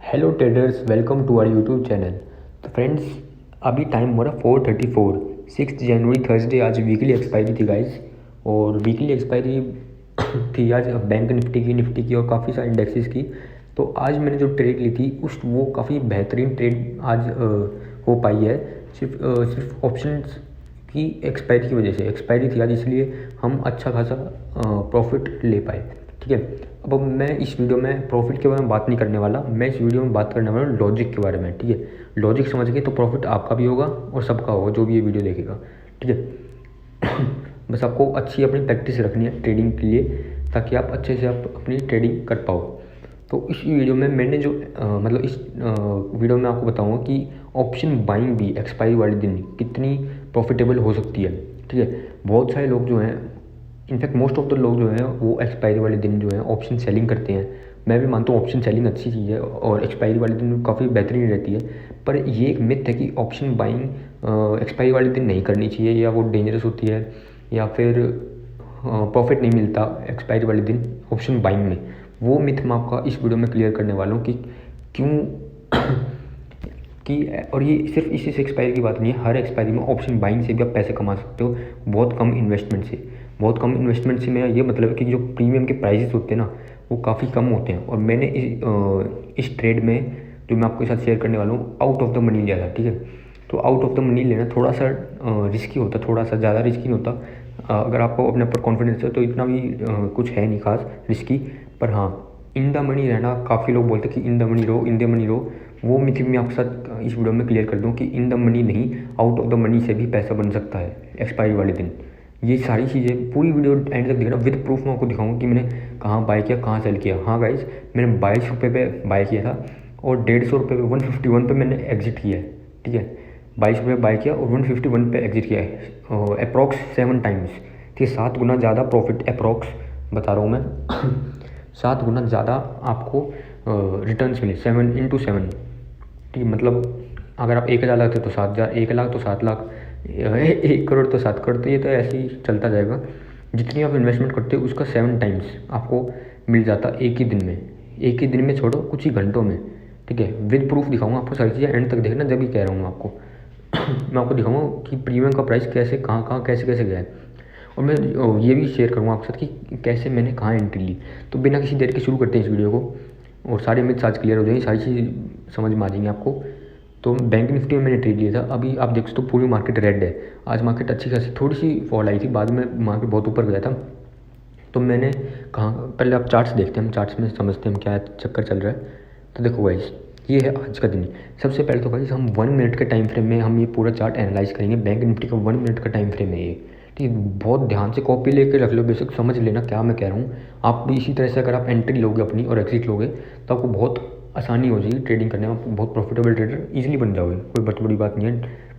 Hello traders, welcome to our YouTube channel. तो friends, अभी time हो रहा 4:34, 6 जनवरी थर्सडे। आज वीकली एक्सपायरी थी गाइस, और वीकली एक्सपायरी थी आज बैंक निफ्टी की और काफ़ी सारे इंडेक्सेस की। तो आज मैंने जो ट्रेड ली थी वो काफ़ी बेहतरीन ट्रेड आज हो पाई है। सिर्फ ऑप्शंस की एक्सपायरी की वजह से एक्सपायरी थी आज, इसलिए हम अच्छा खासा प्रॉफिट ले पाए। ठीक है, अब मैं इस वीडियो में प्रॉफिट के बारे में बात नहीं करने वाला, मैं इस वीडियो में बात करने वाला हूँ लॉजिक के बारे में। ठीक है, लॉजिक समझ गए तो प्रॉफिट आपका भी होगा और सबका होगा जो भी ये वीडियो देखेगा। ठीक है बस आपको अच्छी अपनी प्रैक्टिस रखनी है ट्रेडिंग के लिए, ताकि आप अच्छे से आप अपनी ट्रेडिंग कर पाओ। तो इस वीडियो में मैंने जो इस वीडियो में आपको बताऊंगा कि ऑप्शन बाइंग भी एक्सपायरी वाले दिन कितनी प्रॉफिटेबल हो सकती है। ठीक है, बहुत सारे लोग जो हैं, इनफैक्ट मोस्ट ऑफ द लोग जो हैं वो एक्सपायरी वाले दिन जो है ऑप्शन सेलिंग करते हैं। मैं भी मानता हूँ ऑप्शन सेलिंग अच्छी चीज़ है और एक्सपायरी वाले दिन काफ़ी बेहतरीन रहती है, पर ये एक मिथ है कि ऑप्शन बाइंग एक्सपायरी वाले दिन नहीं करनी चाहिए, या वो डेंजरस होती है, या फिर प्रॉफिट नहीं मिलता एक्सपायरी वाले दिन ऑप्शन बाइंग में। वो मिथ मैं आपका इस वीडियो में क्लियर करने वाला हूँ कि क्यों कि और ये सिर्फ इसी से एक्सपायरी की बात नहीं है, हर एक्सपायरी में ऑप्शन बाइंग से भी आप पैसे कमा सकते हो, बहुत कम इन्वेस्टमेंट से मेरा ये मतलब है कि जो प्रीमियम के प्राइसेस होते हैं ना वो काफ़ी कम होते हैं। और मैंने इस ट्रेड में जो मैं आपके साथ शेयर करने वाला हूँ आउट ऑफ द मनी लिया था। ठीक है, तो आउट ऑफ द मनी लेना थोड़ा सा रिस्की होता, थोड़ा सा ज़्यादा रिस्की नहीं होता। अगर आपको अपने ऊपर कॉन्फिडेंस है तो इतना भी कुछ है नहीं खास रिस्की, पर हाँ इन द मनी रहना, काफ़ी लोग बोलते हैं कि इन द मनी रो, वो मिथ मैं आपके साथ इस वीडियो में क्लियर कर दूँ कि इन द मनी नहीं, आउट ऑफ द मनी से भी पैसा बन सकता है एक्सपायरी वाले दिन। ये सारी चीज़ें पूरी वीडियो एंड तक देखना, विद प्रूफ मैं आपको दिखाऊंगा कि मैंने कहाँ बाय किया, कहाँ सेल किया। हाँ गाइज, मैंने 22 रुपये पे बाय किया था और 150 रुपये पे 151 पे मैंने एग्जिट किया है। ठीक है, 22 रुपये बाय किया और 151 पे एग्जिट किया है, अप्रॉक्स 7 टाइम्स। ठीक है, 7 गुना ज़्यादा प्रॉफिट अप्रॉक्स बता रहा हूँ मैं 7 गुना ज़्यादा आपको रिटर्न्स मिले, 7 × 7। ठीक है, मतलब अगर आप 1,000 लगाते तो 7,000, 1 लाख तो 7 लाख, 1 करोड़ तो 7 करोड़। तो ये तो ऐसे ही चलता जाएगा, जितनी आप इन्वेस्टमेंट करते हो उसका 7 टाइम्स आपको मिल जाता एक ही दिन में छोड़ो कुछ ही घंटों में। ठीक है, विद प्रूफ दिखाऊंगा आपको सारी चीज़ें, एंड तक देखना जब भी कह रहा हूँ आपको मैं आपको दिखाऊंगा कि प्रीमियम का प्राइस कैसे कहाँ कैसे गया है, और मैं ये भी शेयर करूँगा आपके साथ कि कैसे मैंने कहाँ एंट्री ली। तो बिना किसी देर के शुरू करते हैं इस वीडियो को, और सारे मिथ्स आज क्लियर हो जाएंगे, सारी चीज़ समझ में आ जाएंगी आपको। तो बैंक निफ्टी में मैंने ट्रेड लिया था, अभी आप देख सकते हो पूरी मार्केट रेड है। आज मार्केट अच्छी खासी थोड़ी सी फॉल आई थी, बाद में मार्केट बहुत ऊपर गया था। तो मैंने कहाँ, पहले आप चार्ट्स देखते हैं, हम चार्ट्स में समझते हैं क्या चक्कर चल रहा है। तो देखो गाइस, ये है आज का दिन। सबसे पहले तो गाइस हम 1 मिनट के टाइम फ्रेम में हम ये पूरा चार्ट एनालाइज करेंगे। बैंक निफ्टी का 1 मिनट का टाइम फ्रेम है ये। ठीक है, बहुत ध्यान से कॉपी लेके रख लो, बेसिक समझ लेना क्या मैं कह रहा हूँ। आप भी इसी तरह से अगर आप एंट्री लोगे अपनी और एग्जिट लोगे तो आपको बहुत आसानी हो जाएगी ट्रेडिंग करने में, आप बहुत प्रॉफिटेबल ट्रेडर ईजिली बन जाओगे, कोई बहुत बड़ी बात नहीं है।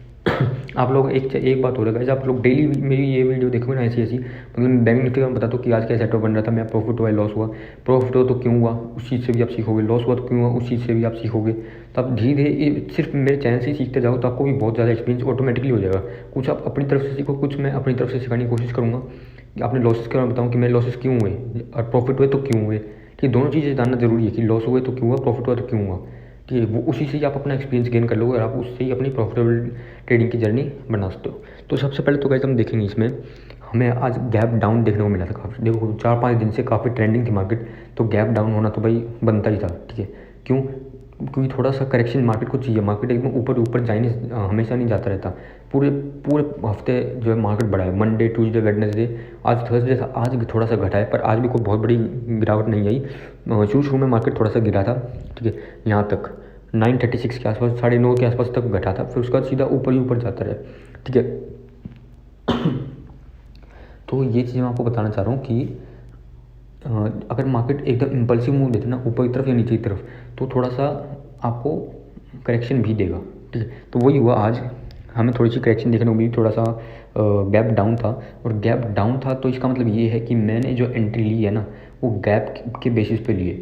आप लोग एक बात हो रहा है, आप लोग डेली मेरी ये वीडियो देखोगे ना ऐसी मतलब बैंक निफ्टी का मैं बताता हूँ कि आज क्या सेटअप बन रहा था, मैं प्रॉफिट हुआ लॉस हुआ, प्रॉफिट हुआ तो क्यों हुआ उस चीज़ से भी आप सीखोगे, लॉस हुआ तो क्यों हुआ उस चीज़ से भी आप सीखोगे। तो आप धीरे धीरे सिर्फ मेरे चैनल से ही सीखते जाओ तो आपको भी बहुत ज़्यादा एक्सपीरियंस ऑटोमेटिकली हो जाएगा। कुछ आप अपनी तरफ से सीखो, कुछ मैं अपनी तरफ से सिखाने की कोशिश करूँगा कि आपने लॉसेस के बारे में बताऊँ कि मेरे लॉसेस क्यों हुए और प्रॉफिट हुए तो क्यों हुए। ठीक, दोनों चीज़ें जानना जरूरी है कि लॉस हुए तो क्यों हुआ, प्रॉफिट हुआ तो क्यों हुआ। ठीक है, वो उसी से ही आप अपना एक्सपीरियंस गेन कर लोगे और आप उससे ही अपनी प्रॉफिटेबल ट्रेडिंग की जर्नी बना सकते हो। तो सबसे पहले तो गाइस हम देखेंगे, इसमें हमें आज गैप डाउन देखने को मिला था काफ़ी। देखो 4-5 दिन से काफ़ी ट्रेंडिंग थी मार्केट, तो गैप डाउन होना तो भाई बनता ही था। ठीक है, क्यों? क्योंकि थोड़ा सा करेक्शन मार्केट को चाहिए, मार्केट एकदम ऊपर जाए हमेशा नहीं जाता रहता। पूरे पूरे हफ्ते जो है मार्केट बढ़ा है, मंडे ट्यूसडे वेडनेसडे, आज थर्सडे था, आज भी थोड़ा सा घटा है, पर आज भी कोई बहुत बड़ी गिरावट नहीं आई। शुरू में मार्केट थोड़ा सा गिरा था। ठीक है, यहाँ तक 9:36 के आसपास, 9:30 के आसपास तक घटा था, फिर उसका सीधा ऊपर ही ऊपर जाता रहा। ठीक है तो ये चीज़ मैं आपको बताना चाह रहा हूँ कि अगर मार्केट एकदम इम्पल्सिव मूव देते ना ऊपर की तरफ या नीचे की तरफ, तो थोड़ा सा आपको करेक्शन भी देगा। ठीक है, तो वही हुआ, आज हमें थोड़ी सी करेक्शन देखने को मिली, थोड़ा सा गैप डाउन था। और गैप डाउन था तो इसका मतलब ये है कि मैंने जो एंट्री ली है ना वो गैप के बेसिस पे लिए,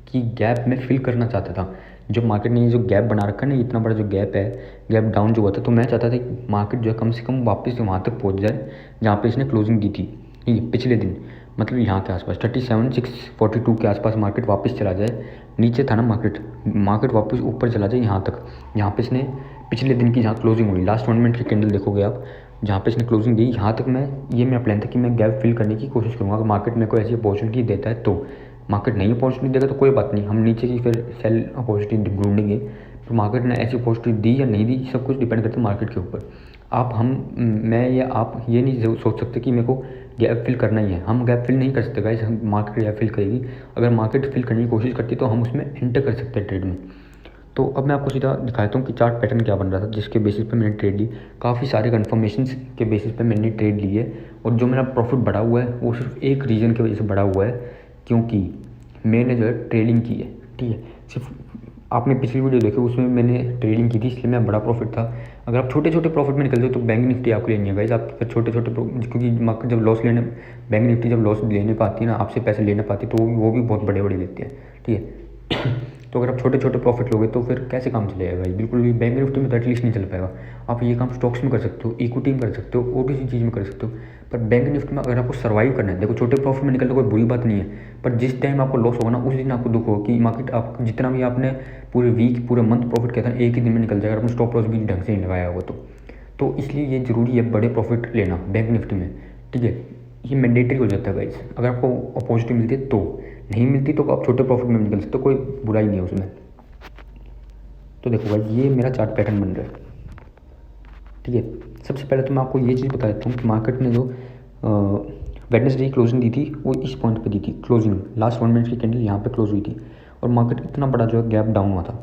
कि गैप में फिल करना चाहता था। जो मार्केट ने जो गैप बना रखा है ना, इतना बड़ा जो गैप है, गैप डाउन जो हुआ था, तो मैं चाहता था कि मार्केट जो है कम से कम वापस वहाँ तक पहुँच जाए जहाँ पे इसने क्लोजिंग दी थी। ठीक है, पिछले दिन मतलब यहाँ के आसपास 37,642 के आसपास मार्केट वापस चला जाए, नीचे था ना मार्केट वापस ऊपर चला जाए यहाँ तक, जहाँ पे इसने पिछले दिन की जहाँ क्लोजिंग हुई, लास्ट 1 मिनट की कैंडल देखोगे आप, जहाँ पे इसने क्लोजिंग दी, यहाँ तक ये मेरा प्लान था कि मैं गैप फिल करने की कोशिश करूँगा। अगर मार्केट मेरे को ऐसी अपॉर्चुनिटी देता है तो, मार्केट नहीं अपॉर्चुनिटी देगा तो कोई बात नहीं, हम नीचे की फिर सेल अपॉर्चुनिटी ढूंढेंगे। तो मार्केट ने ऐसी अपॉर्चुनिटी दी या नहीं दी, सब कुछ डिपेंड करता है मार्केट के ऊपर। मैं या आप ये नहीं सोच सकते कि मेरे को गैप फिल करना ही है। हम गैप फिल नहीं कर सकते गाइस, हम मार्केट गैप फिल करेगी। अगर मार्केट फिल करने की कोशिश करती है तो हम उसमें एंटर कर सकते हैं ट्रेड में। तो अब मैं आपको सीधा दिखाता हूँ कि चार्ट पैटर्न क्या बन रहा था, जिसके बेसिस पे मैंने ट्रेड ली। काफ़ी सारे कन्फर्मेशंस के बेसिस पे मैंने ट्रेड ली है, और जो मेरा प्रॉफिट बढ़ा हुआ है वो सिर्फ एक रीज़न की वजह से बढ़ा हुआ है, क्योंकि मैंने जो है ट्रेडिंग की है। ठीक है, सिर्फ आपने पिछली वीडियो देखी उसमें मैंने ट्रेडिंग की थी, इसलिए मेरा बड़ा प्रॉफिट था। अगर आप छोटे छोटे प्रॉफिट में निकलते हो तो बैंक निफ्टी आपको लेनी है गाइस। आप फिर छोटे क्योंकि मार्केट जब लॉस लेने, बैंक निफ्टी जब लॉस लेने पाती है ना, आपसे पैसे लेने पाती है, तो वो भी बहुत बड़े बड़े लेते हैं। ठीक है तो अगर आप छोटे छोटे प्रॉफिट लोगे तो फिर कैसे काम चलेगा भाई, बिल्कुल भी बैंक निफ्टी में तो एटलीस्ट नहीं चल पाएगा। आप ये काम स्टॉक्स में कर सकते हो, इक्विटी में कर सकते हो, और किसी चीज़ में कर सकते हो, पर बैंक निफ्टी में अगर आपको सर्वाइव करना है, देखो छोटे प्रॉफिट में निकलना कोई बुरी बात नहीं है, पर जिस टाइम आपको लॉस होगा ना, उस दिन आपको दुख होगा कि मार्केट आप जितना भी आपने पूरे वीक पूरे मंथ प्रॉफिट किया था एक ही दिन में निकल जाएगा, आपने स्टॉप लॉस भी ढंग से नहीं लगाया होगा तो इसलिए ये ज़रूरी है बड़े प्रॉफिट लेना बैंक निफ्टी में। ठीक है, ये मैंडेटरी हो जाता है गाइस। अगर आपको अपॉर्चुनिटी मिलती है तो, नहीं मिलती तो आप छोटे प्रॉफिट में निकल सकते हो, कोई बुराई नहीं है उसमें। तो देखो भाई ये मेरा चार्ट पैटर्न बन रहा है। ठीक है, सबसे पहले तो मैं आपको ये चीज़ बता देता हूँ कि मार्केट ने जो वेडनेसडे क्लोजिंग दी थी वो इस पॉइंट पे दी थी। क्लोजिंग लास्ट 1 मिनट की कैंडल यहाँ पे क्लोज हुई थी, और मार्केट इतना बड़ा जो है गैप डाउन हुआ था।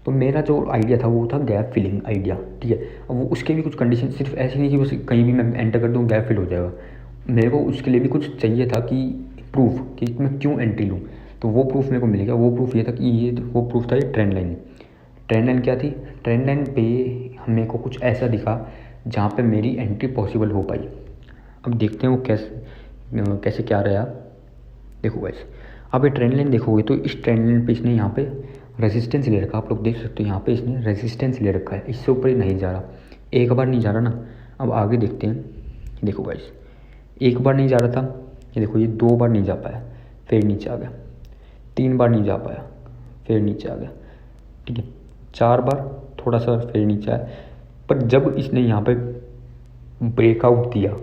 तो मेरा जो आइडिया था वो था गैप फिलिंग आइडिया। ठीक है, अब वो उसके भी कुछ कंडीशन, सिर्फ ऐसी नहीं कि बस कहीं भी मैं एंटर कर दूँ गैप फिल हो जाएगा। मेरे को उसके लिए भी कुछ चाहिए था कि प्रूफ कि मैं क्यों एंट्री लूँ। तो वो प्रूफ मेरे को मिल गया। वो प्रूफ ये था कि वो प्रूफ था ये ट्रेंड लाइन। ट्रेंड लाइन क्या थी, ट्रेंड लाइन पे मेरे को कुछ ऐसा दिखा जहाँ पे मेरी एंट्री पॉसिबल हो पाई। अब देखते हैं वो कैसे क्या रहा। देखो गाइस, आप ये ट्रेंड लाइन देखोगे तो इस ट्रेंड लाइन पे इसने यहाँ पे रेजिस्टेंस ले रखा, आप लोग देख सकते हो यहाँ पे इसने रेजिस्टेंस ले रखा है, इससे ऊपर ही नहीं जा रहा। एक बार नहीं जा रहा ना, अब आगे देखते हैं। देखो गाइस, एक बार नहीं जा रहा था, ये देखो ये 2 बार नहीं जा पाया, फिर नीचे आ गया, 3 बार नहीं जा पाया, फिर नीचे आ गया। ठीक है, 4 बार थोड़ा सा फिर नीचे आया, पर जब इसने यहाँ पे ब्रेकआउट दिया,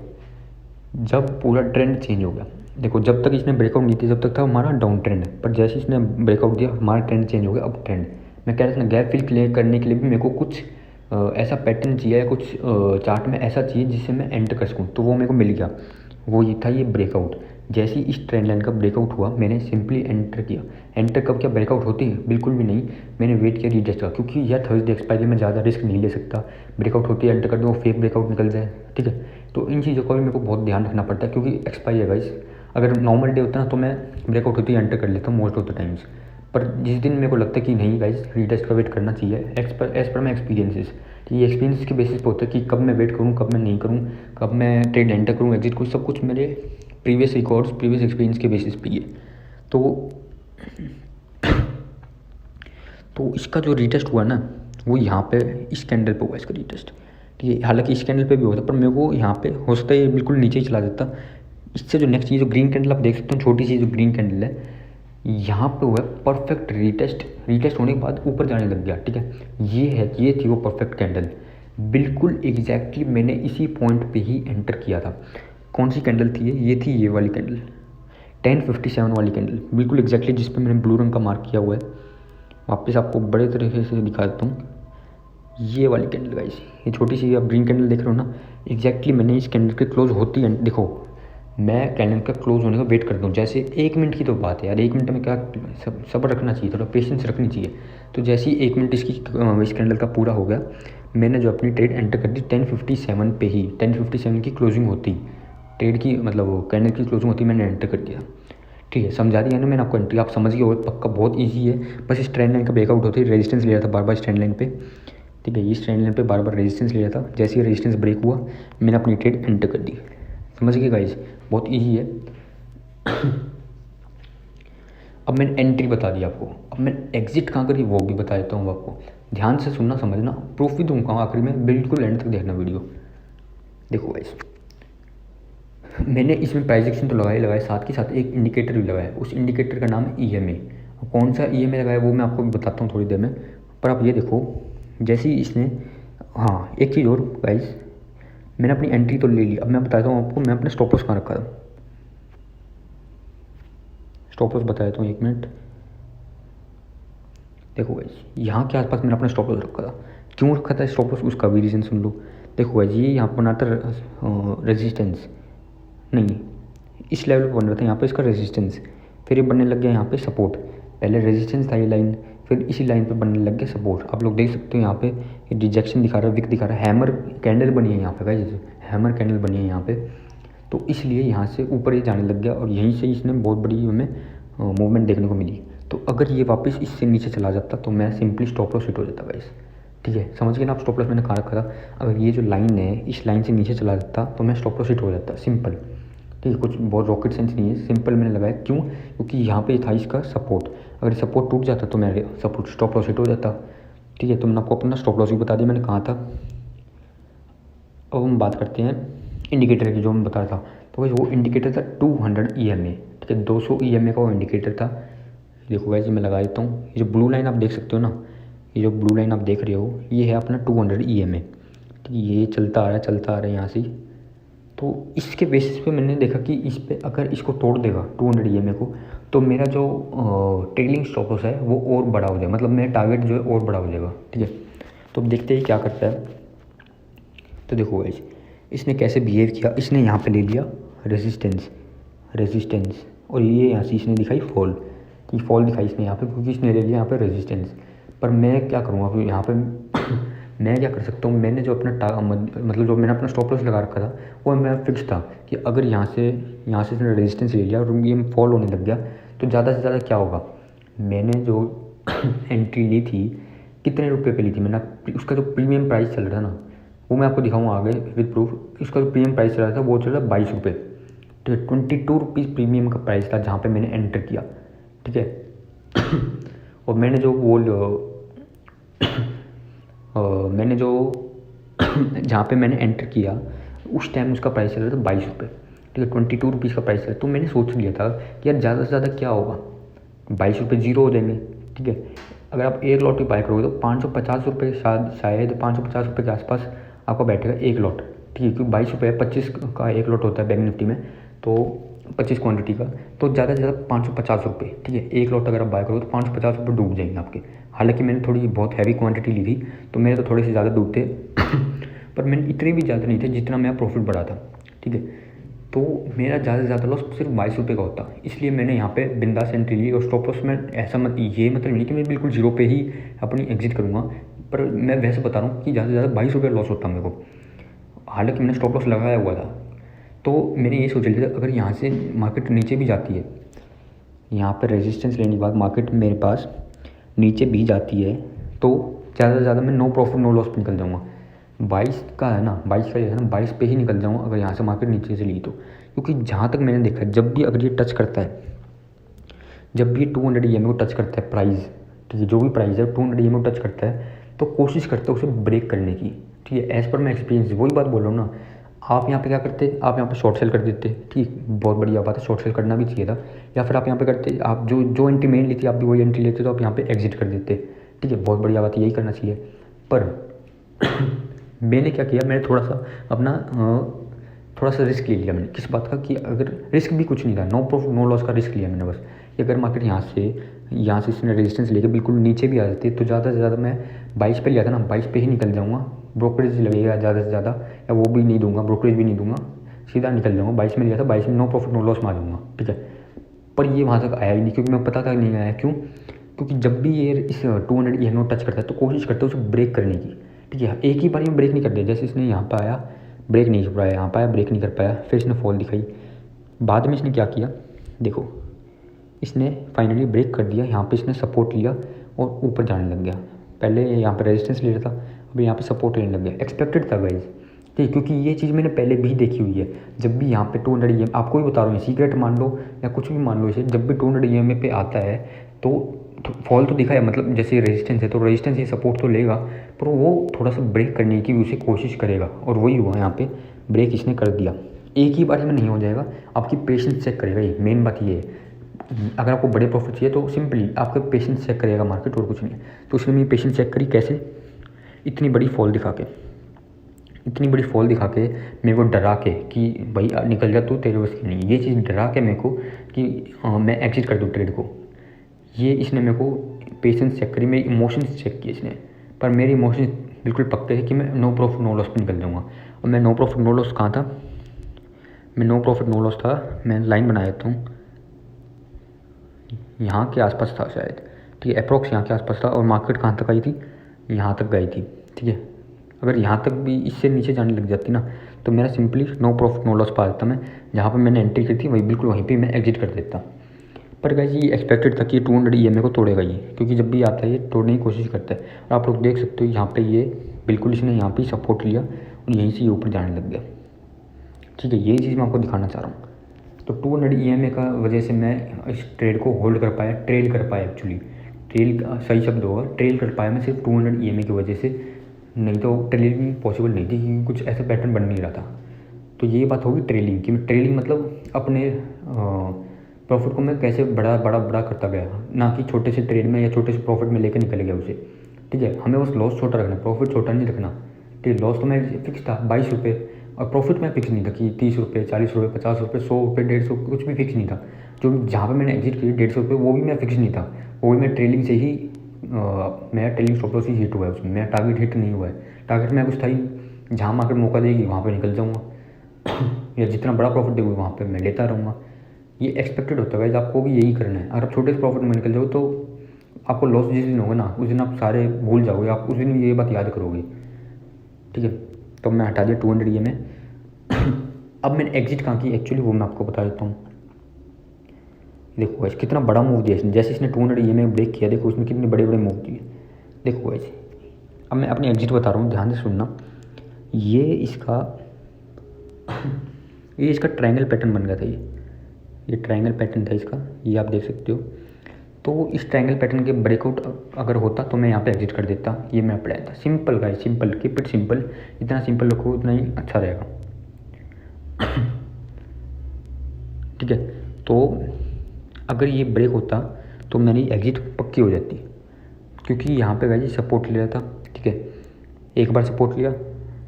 जब पूरा ट्रेंड चेंज हो गया। देखो जब तक इसने ब्रेकआउट नहीं दिया जब तक था हमारा डाउन ट्रेंड है, पर जैसे इसने ब्रेकआउट दिया हमारा ट्रेंड चेंज हो गया, अब ट्रेंड। मैं कह रहा था ना गैप फिल क्लियर करने के लिए भी मेरे को कुछ ऐसा पैटर्न चाहिए, कुछ चार्ट में ऐसा चाहिए जिससे मैं एंटर कर सकूँ, तो वो मेरे को मिल गया। वो ये था ये ब्रेकआउट। जैसे ही इस ट्रेंड लाइन का ब्रेकआउट हुआ मैंने सिंपली एंटर किया। एंटर कब क्या ब्रेकआउट होती है, बिल्कुल भी नहीं। मैंने वेट किया रीटेस्ट का, क्योंकि यार थर्सडे एक्सपायरी में ज़्यादा रिस्क नहीं ले सकता। ब्रेकआउट होती है एंटर कर दो, फेक ब्रेकआउट निकल जाए। ठीक है, तो इन चीज़ों का भी मेरे को बहुत ध्यान रखना पड़ता है, क्योंकि एक्सपायरी है गाइस। अगर नॉर्मल डे होता ना तो मैं ब्रेकआउट होती है एंटर कर लेता हूँ मोस्ट ऑफ द टाइम्स, पर जिस दिन मेरे को लगता है कि नहीं गाइस रीटेस्ट का वेट करना चाहिए, एज़ पर माई एक्सपीरियंसेस। ये एक्सपीरियंस के बेसिस पे होता है कि कब मैं वेट करूँ, कब मैं नहीं करूँ, कब मैं ट्रेड एंटर करूँ, एग्जिट करूँ, सब कुछ मेरे प्रीवियस रिकॉर्ड्स, प्रीवियस एक्सपीरियंस के बेसिस पे है। तो इसका जो रीटेस्ट हुआ ना वो यहाँ पे इस कैंडल पे हुआ इसका रीटेस्ट। ठीक है, हालांकि इस कैंडल पे भी होता पर मेरे को यहाँ पे हो सकता है ये बिल्कुल नीचे ही चला देता। इससे जो नेक्स्ट चीज़ जो ग्रीन कैंडल आप देख सकते हो, छोटी सी जो ग्रीन कैंडल है, यहाँ पे हुआ परफेक्ट रीटेस्ट होने के बाद ऊपर जाने लग गया। ठीक है, ये थी वो परफेक्ट कैंडल, बिल्कुल एग्जैक्टली मैंने इसी पॉइंट पे ही एंटर किया था। कौन सी कैंडल थी ये थी ये वाली कैंडल, 1057 वाली कैंडल, बिल्कुल एग्जैक्टली जिस पे मैंने ब्लू रंग का मार्क किया हुआ है। वापस आपको बड़े तरीके से दिखा देता हूँ, ये वाली कैंडल गाइस, ये छोटी सी आप ग्रीन कैंडल देख रहे हो ना, एग्जैक्टली मैंने इस कैंडल के क्लोज होती है, देखो मैं कैंडल का क्लोज होने का वेट करता हूँ। जैसे 1 मिनट की तो बात है यार, 1 मिनट में क्या सब्र रखना चाहिए, थोड़ा पेशेंस रखनी चाहिए। तो जैसे ही 1 मिनट इस कैंडल का पूरा हो गया, मैंने जो अपनी ट्रेड एंटर कर दी 1057 पे ही, 1057 की क्लोजिंग होती, ट्रेड की मतलब कैंडल की क्लोजिंग होती, मैंने एंटर कर दिया। ठीक है, समझा दिया ना मैंने आपको एंट्री, आप समझ गए हो पक्का, बहुत ईजी है। बस इस ट्रेंड लाइन का ब्रेकआउट होती है, रेजिस्टेंस ले रहा था बार बार इस ट्रेंड लाइन पे। ठीक है, इस ट्रेंड लाइन पे बार बार रेजिस्टेंस ले रहा था, जैसे ही रेजिस्टेंस ब्रेक हुआ मैंने अपनी ट्रेड एंटर कर दी। समझ गए गाइस, बहुत ईजी है। अब मैंने एंट्री बता दी आपको, अब मैं एग्जिट कहाँ करी वो भी बता देता हूँ आपको। ध्यान से सुनना, समझना, प्रूफ भी दूंगा आखिरी में, बिल्कुल एंड तक देखना वीडियो। देखो गाइस, मैंने इसमें प्राइस एक्शन तो लगाया ही लगाया, साथ के साथ एक इंडिकेटर भी लगाया। उस इंडिकेटर का नाम है EMA। कौन सा EMA लगाया वो मैं आपको बताता हूँ थोड़ी देर में। पर आप ये देखो, जैसे ही इसने, हाँ एक चीज़ और गाइस, मैंने अपनी एंट्री तो ले ली। अब मैं बताता हूँ आपको मैं अपने स्टॉप लॉस कहाँ रखा था। स्टॉप लॉस बता देता हूँ, 1 मिनट। देखो गाइस, यहाँ के आसपास मैंने अपना स्टॉप लॉस रखा था। क्यों रखा था स्टॉप लॉस, उसका भी रीज़न सुन लो। देखो गाइस, ये यहाँ पर बनाता रेजिस्टेंस, नहीं इस लेवल पर बन रहा था यहाँ पे इसका रेजिस्टेंस, फिर ये बनने लग गया यहाँ पे सपोर्ट। पहले रेजिस्टेंस था ये लाइन, फिर इसी लाइन पे बनने लग गया सपोर्ट। आप लोग देख सकते हो यहाँ पे ये रिजेक्शन दिखा रहा है, विक दिखा रहा है, हैमर कैंडल बनी है यहाँ पे गाइस, हैमर कैंडल बनी है यहाँ पे। तो इसलिए यहाँ से ऊपर ये जाने लग गया और यहीं से इसने बहुत बड़ी हमें मूवमेंट देखने को मिली। तो अगर ये वापस इससे नीचे चला जाता तो मैं सिंपली स्टॉप लॉस हिट हो जाता गाइस। ठीक है, समझ गए ना आप स्टॉप लॉस मैंने कहाँ रखा था। अगर ये जो लाइन है इस लाइन से नीचे चला जाता तो मैं स्टॉप लॉस हिट हो जाता, सिंपल। ठीक है, कुछ बहुत रॉकेट साइंस नहीं है, सिंपल मैंने लगाया। क्यों? क्योंकि यहाँ पे था इसका सपोर्ट, अगर सपोर्ट टूट जाता तो मैं सपोर्ट स्टॉप लॉस हिट हो जाता। ठीक है, तो मैंने आपको अपना स्टॉप लॉस भी बता दिया मैंने कहाँ था। अब हम बात करते हैं इंडिकेटर की, जो मैं बता रहा था। तो वैसे वो इंडिकेटर था 200 EMA। ठीक है, 200 EMA का वो इंडिकेटर था। देखो वैसे मैं लगा देता हूँ, ये जो ब्लू लाइन आप देख सकते हो ना, ये जो ब्लू लाइन आप देख रहे हो ये है अपना 200 EMA। ठीक है, ये चलता आ रहा है यहाँ से। तो इसके बेसिस पे मैंने देखा कि इस पे अगर इसको तोड़ देगा 200 EMA को, तो मेरा जो ट्रेलिंग स्टॉप लॉस है वो और बड़ा हो जाएगा, मतलब मेरा टारगेट जो है और बड़ा हो जाएगा। ठीक है, तो अब देखते हैं क्या करता है। तो देखो गाइस, इसने कैसे बिहेव किया। इसने यहाँ पे ले लिया रेजिस्टेंस और ये यहाँ से इसने दिखाई फॉल, कि फॉल दिखाई इसने यहाँ पे, क्योंकि इसने ले लिया यहाँ पे रेजिस्टेंस। पर मैं क्या करूँगा फिर यहाँ पे मैं क्या कर सकता हूँ, मैंने जो अपना मतलब जो मैंने अपना स्टॉप लॉस लगा रखा था वो मैं फिक्स था कि अगर यहाँ से इसने रेजिस्टेंस ले लिया और ये फॉल होने लग गया तो ज़्यादा से ज़्यादा क्या होगा। मैंने जो एंट्री ली थी, कितने रुपये पे ली थी मैंने, उसका जो प्रीमियम प्राइस चल रहा था ना वो मैं आपको दिखाऊंगा आगे विद प्रूफ। इसका जो प्रीमियम प्राइस चल रहा था वो चल रहा 22 रुपये। ठीक है, 22 रुपीज़ प्रीमियम का प्राइस था जहाँ पे मैंने एंटर किया। ठीक है और मैंने जो वो मैंने जो जहाँ पे मैंने एंटर किया उस टाइम उसका प्राइस चल रहा था 22 रुपये। ठीक है, 22 रुपीज़ का प्राइस चल रहा। तो मैंने सोच लिया था कि यार ज़्यादा से ज़्यादा क्या होगा, 22 रुपये जीरो हो जाएंगे। ठीक है, अगर आप एक लॉट ही बाय करोगे तो 550 रुपये, शायद 550 रुपये के आसपास आपका बैठेगा एक लॉट। ठीक है, क्योंकि 22 रुपये 25 का एक लॉट होता है बैंक निफ्टी में, तो 25 क्वांटिटी का, तो ज़्यादा से ज़्यादा 550 रुपये। ठीक है, एक लॉट अगर आप बाय करोगे तो 550 रुपये डूब जाएंगे आपके। हालांकि मैंने थोड़ी बहुत हैवी क्वांटिटी ली थी तो मेरे तो थोड़े से ज़्यादा डूबते पर मैंने इतने भी ज़्यादा नहीं थे जितना मेरा प्रॉफिट बढ़ा था। ठीक है, तो मेरा ज़्यादा से ज़्यादा लॉस सिर्फ 22 रुपये का होता, इसलिए मैंने यहाँ पे बिंदास एंट्री ली। और स्टॉप लॉस में ऐसा ये मतलब नहीं कि मैं बिल्कुल जीरो पे ही अपनी एग्जिट करूँगा, पर मैं वैसे बता रहा हूँ कि ज़्यादा से ज़्यादा 22 रुपये लॉस होता मेरे को। हालांकि मैंने स्टॉप लॉस लगाया हुआ था, तो मैंने ये सोच लिया था अगर यहाँ से मार्केट नीचे भी जाती है, यहाँ पर रेजिस्टेंस लेने के बाद मार्केट मेरे पास नीचे भी जाती है, तो ज़्यादा से ज़्यादा मैं नो प्रॉफिट नो लॉस पे निकल जाऊँगा। 22 का है ना, 22 का है ना, 22 पे ही निकल जाऊँगा अगर यहाँ से मार्केट नीचे से ली तो। क्योंकि जहाँ तक मैंने देखा है, जब भी अगर ये टच करता है, जब भी 200 EMA को टच करता है प्राइस, ठीक है, जो भी प्राइस है 200 EMA को टच करता है तो कोशिश करते हैं उसे ब्रेक करने की। ठीक है, एज़ पर माई एक्सपीरियंस, वही बात बोल रहा हूँ ना। आप यहाँ पे क्या करते, आप यहाँ पे शॉर्ट सेल कर देते, ठीक, बहुत बढ़िया बात है, शॉर्ट सेल करना भी चाहिए था। या फिर आप यहाँ पे करते, आप जो एंट्री मेन ली थी आप भी वही एंट्री लेते तो आप यहाँ पे एग्जिट कर देते। ठीक है, बहुत बढ़िया बात है, यही करना चाहिए। पर मैंने क्या किया, मैंने थोड़ा सा अपना थोड़ा सा रिस्क ले लिया मैंने। किस बात का, कि अगर रिस्क भी कुछ नहीं था, नो प्रॉफिट नो लॉस का रिस्क लिया मैंने बस, कि अगर मार्केट यहाँ से इसने रेजिस्टेंस लेके बिल्कुल नीचे भी आ जाती है तो ज़्यादा से ज़्यादा मैं 22 पे लिया था ना, 22 पे ही निकल जाऊँगा। ब्रोकरेज लगेगा ज़्यादा से ज़्यादा, या वो भी नहीं दूंगा, ब्रोकरेज भी नहीं दूंगा, सीधा निकल जाऊँगा। 22 में लिया था, 22 में नो प्रॉफिट नो लॉस में आ जाऊँगा। ठीक है, पर ये वहाँ तक आया ही नहीं, क्योंकि मैं पता था नहीं आया। क्यों? क्योंकि जब भी ये इस 200 EMA टच करता है तो कोशिश करते हैं उसे ब्रेक करने की। ठीक है, एक ही बार में ब्रेक नहीं कर दिया, जैसे इसने यहाँ पर आया ब्रेक नहीं कर पाया, यहाँ पर आया ब्रेक नहीं कर पाया, फिर इसने फॉल दिखाई। बाद में इसने क्या किया, देखो इसने फाइनली ब्रेक कर दिया, यहाँ पे इसने सपोर्ट लिया और ऊपर जाने लग गया। पहले यहाँ पे रेजिस्टेंस ले रहा था, अभी यहाँ पे सपोर्ट लेने लग गया। एक्सपेक्टेड था गाइस, ठीक, क्योंकि ये चीज़ मैंने पहले भी देखी हुई है। जब भी यहाँ पे 200 EMA, आपको भी बता रहा हूँ, सीक्रेट मान लो या कुछ भी मान लो इसे, जब भी 200 EMA पे आता है तो फॉल तो दिखा है, मतलब जैसे रेजिस्टेंस है तो रेजिस्टेंस ये सपोर्ट तो लेगा, पर वो थोड़ा सा ब्रेक करने की भी उसे कोशिश करेगा, और वही हुआ यहाँ पे, ब्रेक इसने कर दिया। एक ही बार में नहीं हो जाएगा, आपकी पेशेंस चेक करेगा, ये मेन बात ये है। अगर आपको बड़े प्रॉफिट चाहिए तो सिंपली आपका पेशेंस चेक करेगा मार्केट, और कुछ नहीं है। तो उसने मेरी पेशेंस चेक करी, कैसे, इतनी बड़ी फॉल दिखा के मेरे को डरा के कि भाई निकल जा तू, तेरे बस की नहीं, ये चीज़ डरा के मेरे को कि मैं एग्जिट कर दूँ ट्रेड को। ये इसने मेरे को पेशेंस चेक करी, मेरी इमोशंस चेक किए इसने। पर मेरे इमोशंस बिल्कुल पक्के थे कि मैं नो प्रॉफिट नो लॉस पर निकल जाऊँगा। और मैं नो प्रॉफिट नो लॉस कहाँ था, मैं नो प्रॉफिट नो लॉस था, मैं लाइन बना देता हूँ, यहाँ के आसपास था शायद, ठीक है, अप्रॉक्स यहाँ के आसपास था। और मार्केट कहाँ तक आई थी, यहाँ तक गई थी, ठीक है। अगर यहाँ तक भी इससे नीचे जाने लग जाती ना, तो मेरा simply no profit no loss पा देता मैं। जहाँ पर मैंने एंट्री की थी वही बिल्कुल वहीं पे मैं एग्जिट कर देता। पर गाइस ये एक्सपेक्टेड था कि 200 EMA को तोड़ेगा ये, क्योंकि जब भी आता है ये तोड़ने की कोशिश करता है। और आप लोग देख सकते हो यहाँ पे ये बिल्कुल इसने यहाँ पे सपोर्ट लिया और यहीं से ये ऊपर जाने लग गया, ठीक है। यही चीज़ मैं आपको दिखाना चाह रहा हूँ। तो 200 EMA का वजह से मैं इस ट्रेड को होल्ड कर पाया, ट्रेल कर पाया, एक्चुअली ट्रेल सही शब्द होगा, ट्रेल कर पाया मैं सिर्फ 200 EMA की वजह से, नहीं तो ट्रेलिंग पॉसिबल नहीं थी, क्योंकि कुछ ऐसा पैटर्न बन नहीं रहा था। तो ये बात होगी ट्रेलिंग की। ट्रेलिंग मतलब अपने प्रॉफिट को मैं कैसे बड़ा बड़ा बड़ा करता गया, ना कि छोटे से ट्रेड में या छोटे से प्रॉफिट में लेकर निकल गया उसे, ठीक है। हमें बस लॉस छोटा रखना, प्रॉफिट छोटा नहीं रखना, ठीक है। लॉस तो मैं फिक्स था 22 रुपये, और प्रॉफिट में फिक्स नहीं था कि 30 रुपये, 40 रुपये, 50 रुपये, 100 रुपये, 150 कुछ भी फिक्स नहीं था। जो जहाँ पर मैंने एग्जिट की 150 रुपये, वो भी मैं फिक्स नहीं था, वो भी मैं ट्रेलिंग से ही मेरा ट्रेलिंग स्टॉप लॉस ही हिट हुआ है उसमें, मेरा टारगेट हिट नहीं हुआ है। टारगेट में कुछ था ही, जहाँ मार्केट मौका देगी वहाँ पर निकल जाऊँगा या जितना बड़ा प्रॉफिट देगी वहाँ पर मैं लेता रहूँगा। ये एक्सपेक्टेड होता है, आपको भी यही करना है। अगर आप छोटे से प्रॉफिट में निकल जाओ तो आपको लॉस जिस दिन होगा ना, उस दिन आप सारे भूल जाओगे, आप उस दिन ये बात याद करोगे, ठीक है। तो मैं हटा दिया 200 EMA। अब मैंने एग्जिट कहाँ की एक्चुअली, वो मैं आपको बता देता हूँ। देखो गाइस कितना बड़ा मूव दिया इसने, जैसे इसने 200 EMA ब्रेक किया, देखो उसने कितने बड़े बड़े मूव दिए, देखो गाइस। अब मैं अपनी एग्जिट बता रहा हूँ, ध्यान से सुनना। ये इसका ट्रायंगल पैटर्न बन गया था, ये ट्रायंगल पैटर्न था इसका, ये आप देख सकते हो। तो इस ट्रायंगल पैटर्न के ब्रेकआउट अगर होता तो मैं यहाँ पे एग्जिट कर देता, ये मेरा प्लान था। Simple guys, simple, keep it simple, जितना सिंपल रखो उतना ही अच्छा रहेगा, ठीक है। तो अगर ये ब्रेक होता तो मेरी एग्जिट पक्की हो जाती, क्योंकि यहाँ पे गाइस सपोर्ट लिया था, ठीक है। एक बार सपोर्ट लिया,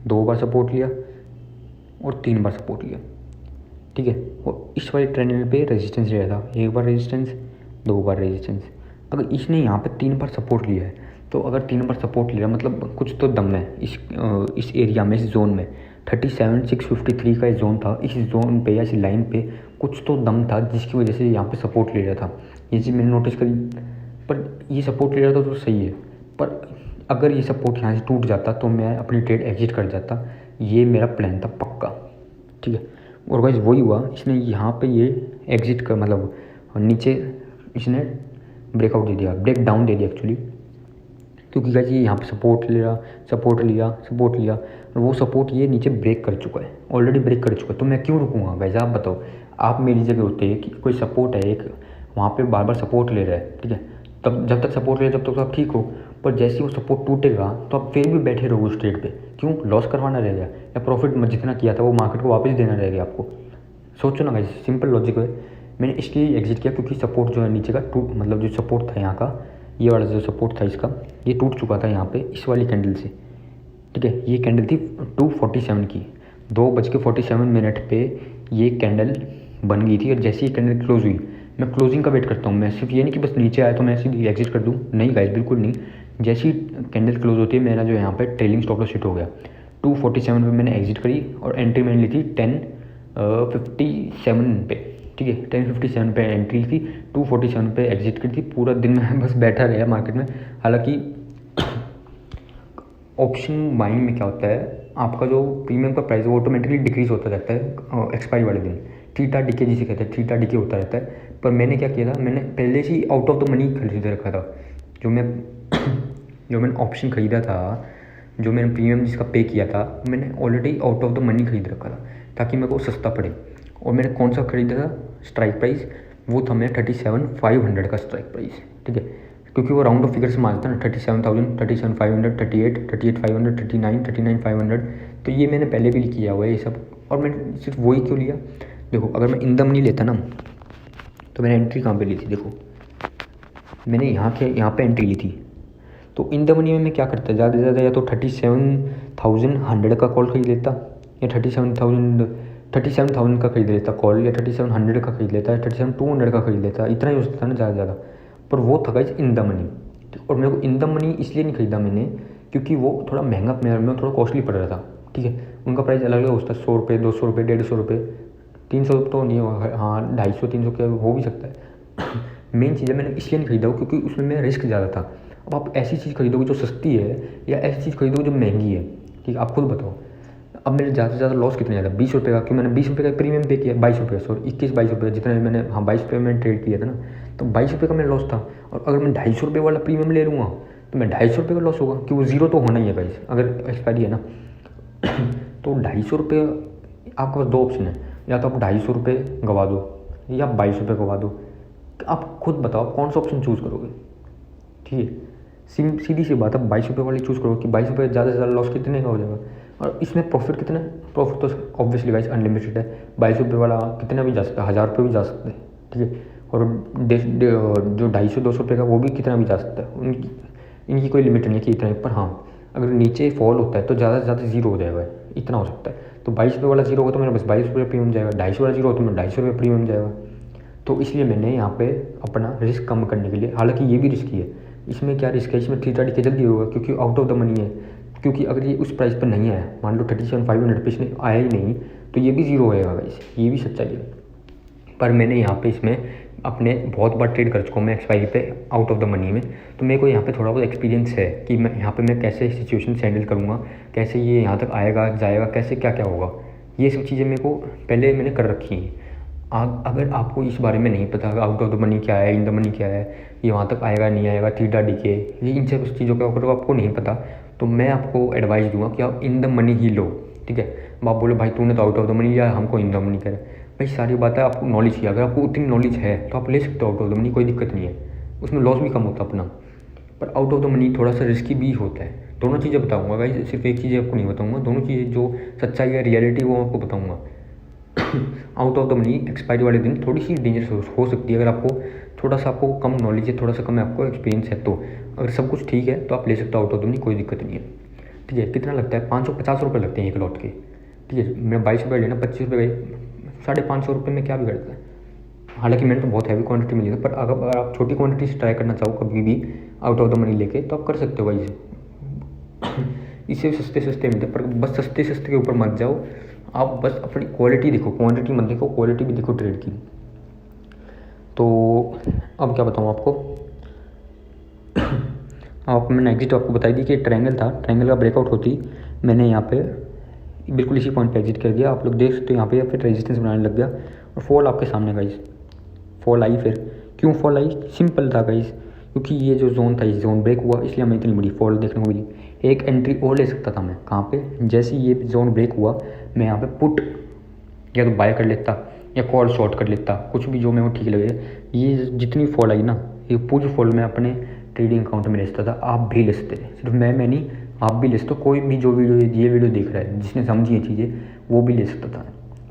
2 बार सपोर्ट लिया और 3 बार सपोर्ट लिया, ठीक है। और इस वाले ट्रेंड पे रेजिस्टेंस लिया था, 1 बार रेजिस्टेंस, 2 बार रेजिस्टेंस। अगर इसने यहाँ पे 3 बार सपोर्ट लिया है, तो अगर 3 बार सपोर्ट लिया मतलब कुछ तो दम है इस एरिया में, इस जोन में 37,653 का जोन था, इस जोन पे या इस लाइन पे कुछ तो दम था, जिसकी वजह से यहाँ पे सपोर्ट ले रहा था। ये चीज़ मैंने नोटिस करी। पर ये सपोर्ट ले रहा था तो सही है, पर अगर ये सपोर्ट यहाँ से टूट जाता तो मैं अपनी ट्रेड एग्जिट कर जाता, ये मेरा प्लान था पक्का, ठीक है। और गाइस वही हुआ, इसने यहाँ पे ये एग्जिट कर मतलब नीचे इसने ब्रेकआउट दे दिया, ब्रेक डाउन दे दिया एक्चुअली, क्योंकि गाइस ये यहाँ पे सपोर्ट लिया, और वो सपोर्ट ये नीचे ब्रेक कर चुका है, ऑलरेडी ब्रेक कर चुका है। तो मैं क्यों रुकूंगा गाइस, आप बताओ। आप मेरी जगह होते हैं कि कोई सपोर्ट है एक, वहाँ पर बार बार सपोर्ट ले रहा है, ठीक है। तब जब तक सपोर्ट ले जब तक तो आप ठीक हो, पर जैसे ही वो सपोर्ट टूटेगा तो आप फिर भी बैठे रहोगे उस ट्रेड पे। क्यों, लॉस करवाना रहेगा या प्रॉफिट जितना किया था वो मार्केट को वापस देना रहेगा आपको। सोचो ना गाइस, सिंपल लॉजिक है। मैंने इसलिए एग्जिट किया क्योंकि सपोर्ट जो है नीचे का मतलब जो सपोर्ट था यहाँ का, ये वाला जो सपोर्ट था इसका, ये टूट चुका था यहाँ पे इस वाली कैंडल से, ठीक है। ये कैंडल थी 2:47 की, 2:47 पे ये कैंडल बन गई थी। और जैसे ही कैंडल क्लोज हुई, मैं क्लोजिंग का वेट करता हूँ, मैं सिर्फ ये नहीं कि बस नीचे आया तो मैं सीधी एग्जिट कर दूँ, नहीं गाइस बिल्कुल नहीं। जैसे ही कैंडल क्लोज होती है, मेरा जो यहाँ पे ट्रेलिंग स्टॉप लॉस हिट हो गया, 2:47 पे मैंने एग्जिट करी और एंट्री मैंने ली थी 10:57 पे, ठीक है। 10:57 पे एंट्री थी, 2:47 पे एग्जिट करी थी। पूरा दिन मैं बस बैठा रहा मार्केट में। हालांकि ऑप्शन बाइंग में क्या होता है, आपका जो प्रीमियम का प्राइस वो ऑटोमेटिकली डिक्रीज होता रहता है एक्सपायरी वाले दिन, थीटा डीके जिसे कहते हैं, थीटा डीके होता रहता है। पर मैंने क्या किया था, मैंने पहले से ही आउट ऑफ द मनी खरीद रखा था। जो मैंने ऑप्शन ख़रीदा था, जो मैंने प्रीमियम जिसका पे किया था, मैंने already out of the money खरीद रखा था ताकि मेरे को सस्ता पड़े। और मैंने कौन सा खरीदा था स्ट्राइक प्राइस, वो था मेरा 37,500 का स्ट्राइक प्राइस, ठीक है। क्योंकि वो राउंड ऑफ फिगर से मारता है ना, 37,000, 37,500, 38, 38,500, 39, 39,500। तो ये मैंने पहले भी किया हुआ है ये सब, और मैंने सिर्फ वही क्यों लिया, देखो अगर मैं इन द मनी लेता ना तो मैंने एंट्री कहाँ पे ली थी, देखो मैंने यहाँ पे एंट्री ली थी। तो इन द मनी में मैं क्या करता, ज़्यादा से ज़्यादा या तो 37,100 का कॉल खरीद लेता, या 37,000 का खरीद लेता कॉल, या 3700 का खरीद लेता, या 37,200 का खरीद लेता, इतना ही हो सकता है ना ज़्यादा से ज़्यादा। पर वो था गाइस इन द मनी। और मेरे को इन द मनी इसलिए नहीं खरीदा मैंने क्योंकि वो थोड़ा महंगा, मेरे में थोड़ा कॉस्टली पड़ रहा था, ठीक है। उनका प्राइस अलग अलग होता है, 100 रुपये, 200 रुपये, 150 रुपये, 300 तो नहीं होगा, हाँ 250 300 का हो भी सकता है। मेन चीज़ है मैंने इसलिए नहीं खरीदा क्योंकि उसमें मेरा रिस्क ज़्यादा था। अब आप ऐसी चीज़ खरीदोगे जो सस्ती है या ऐसी चीज़ खरीदोगे जो महंगी है, ठीक है, आप खुद बताओ। अब मेरे ज़्यादा से ज़्यादा लॉस कितना ज़्यादा, 20 रुपये का, क्यों मैंने 20 रुपये का प्रीमियम पे किया, 22 रुपये, सॉरी 21-22 रुपये जितना मैंने, हाँ 22 रुपये मैंने ट्रेड किया था ना, तो 22 रुपये का मेरा लॉस था। और अगर मैं 250 रुपये वाला प्रीमियम ले लूँगा तो मैं 250 रुपये का लॉस होगा, कि वो ज़ीरो तो होना ही है गाइस अगर एक्सपायरी है ना। तो 250 रुपये, आपके पास दो ऑप्शन है, या तो आप 250 रुपये गवा दो या 22 रुपये गवा दो, आप खुद बताओ कौन सा ऑप्शन चूज़ करोगे, ठीक है। सीधी सी बात है, 22 रुपये वाली चूज़ करो कि 22 रुपये ज़्यादा से ज़्यादा लॉस कितने का हो जाएगा, और इसमें प्रॉफिट कितना है, प्रॉफिट तो ऑब्वियसली गाइस अनलिमिटेड है। 22 रुपये वाला कितना भी जा सकता है, 1000 रुपये भी जा सकते हैं, ठीक है। और जो 250-200 रुपये का वो भी कितना भी जा सकता है, इनकी कोई लिमिट नहीं है कि इतना ही। पर हाँ अगर नीचे फॉल होता है तो ज़्यादा से ज़्यादा जीरो हो जाएगा, इतना हो सकता है। तो 22 रुपये वाला जीरो हो तो मेरा बस 22 रुपये प्रीमियम जाएगा, 250 वाला जीरो हो तो मेरा 250 रुपये प्रीमियम जाएगा। तो इसलिए मैंने यहाँ पे अपना रिस्क कम करने के लिए, हालांकि ये भी रिस्की है, इसमें क्या रिस्क है, इसमें थीटा डी के जल्दी होगा क्योंकि आउट ऑफ द मनी है। क्योंकि अगर ये उस प्राइस पर नहीं आया, मान लो 37,500 पे इसने आया ही नहीं, तो ये भी ज़ीरो होएगा गाइस, ये भी सच्चाई है। पर मैंने यहाँ पे इसमें अपने बहुत बार ट्रेड कर चुका हूँ मैं एक्सपायरी पे आउट ऑफ द मनी में, तो मेरे को यहाँ पे थोड़ा बहुत एक्सपीरियंस है कि मैं यहाँ पे मैं कैसे सिचुएशन हैंडल करूँगा, कैसे ये यहाँ तक आएगा जाएगा, कैसे क्या क्या होगा, ये सब चीज़ें मेरे को पहले मैंने कर रखी हैं। अगर आपको इस बारे में नहीं पता आउट ऑफ द मनी क्या है, इन द मनी क्या है, ये वहाँ तक आएगा नहीं आएगा, थीटा डी के, ये इन सब चीज़ों का अगर आपको नहीं पता तो मैं आपको एडवाइस दूंगा कि आप इन द मनी ही लो, ठीक है। आप बोलो भाई तूने तो आउट ऑफ द मनी लिया, हमको इन द मनी करे, भाई सारी बात है आपको नॉलेज की, अगर आपको उतनी नॉलेज है तो आप ले सकते हो आउट ऑफ द मनी, कोई दिक्कत नहीं है, उसमें लॉस भी कम होता अपना। पर आउट ऑफ द मनी थोड़ा सा रिस्की भी होता है। दोनों चीज़ें बताऊँगा भाई, सिर्फ एक चीज़ आपको नहीं बताऊँगा, दोनों चीज़ें जो सच्चाई है रियलिटी वो आपको बताऊँगा। Out of the money expiry वाले दिन थोड़ी सी डेंजरस हो सकती है, अगर आपको थोड़ा सा आपको कम नॉलेज है, थोड़ा सा कम आपको एक्सपीरियंस है, तो अगर सब कुछ ठीक है तो आप ले सकते हो आउट ऑफ द मनी, कोई दिक्कत नहीं है, ठीक है। कितना लगता है, 550 रुपये लगते हैं एक लॉट के, ठीक है। मैं 22 रुपये लेना, 25 रुपये गए, 550 रुपये में क्या बिगड़ता है। हालांकि मैंने तो बहुत हैवी क्वांटिटी में लिया था, पर अगर आप छोटी क्वांटिटी से ट्राई करना चाहो कभी भी आउट ऑफ द मनी लेके तो आप कर सकते हो भाई इसे सस्ते सस्ते मिलते, पर बस सस्ते सस्ते के ऊपर मत जाओ, आप बस अपनी क्वालिटी देखो, क्वांटिटी मत देखो, क्वालिटी भी देखो ट्रेड की। तो अब क्या बताऊँ आपको, आप मैंने एग्जिट आपको बताई दी कि ट्रायंगल था, ट्रायंगल का ब्रेकआउट होती मैंने यहाँ पे बिल्कुल इसी पॉइंट पे एग्जिट कर दिया, आप लोग देख सकते हो यहाँ पे फिर रेजिस्टेंस बनाने लग गया और फॉल आपके सामने गाइस, फॉल आई। फिर क्यों फॉल आई, सिंपल था गाइस, क्योंकि ये जो जोन था, इस जोन ब्रेक हुआ इसलिए हमें इतनी बड़ी फॉल देखने को मिली। एक एंट्री और ले सकता था मैं, कहाँ पे, जैसे ये जोन ब्रेक हुआ मैं यहाँ पे पुट या तो बाय कर लेता या कॉल शॉर्ट कर लेता, कुछ भी जो मेरे को ठीक लगे। ये जितनी फॉल आई ना, ये पूरी फॉल मैं अपने ट्रेडिंग अकाउंट में ले सकता था, आप भी ले सकते थे, सिर्फ मैं नहीं, आप भी ले सकते हो, कोई भी जो ये वीडियो देख रहा है जिसने समझी ये चीज़ें वो भी ले सकता था।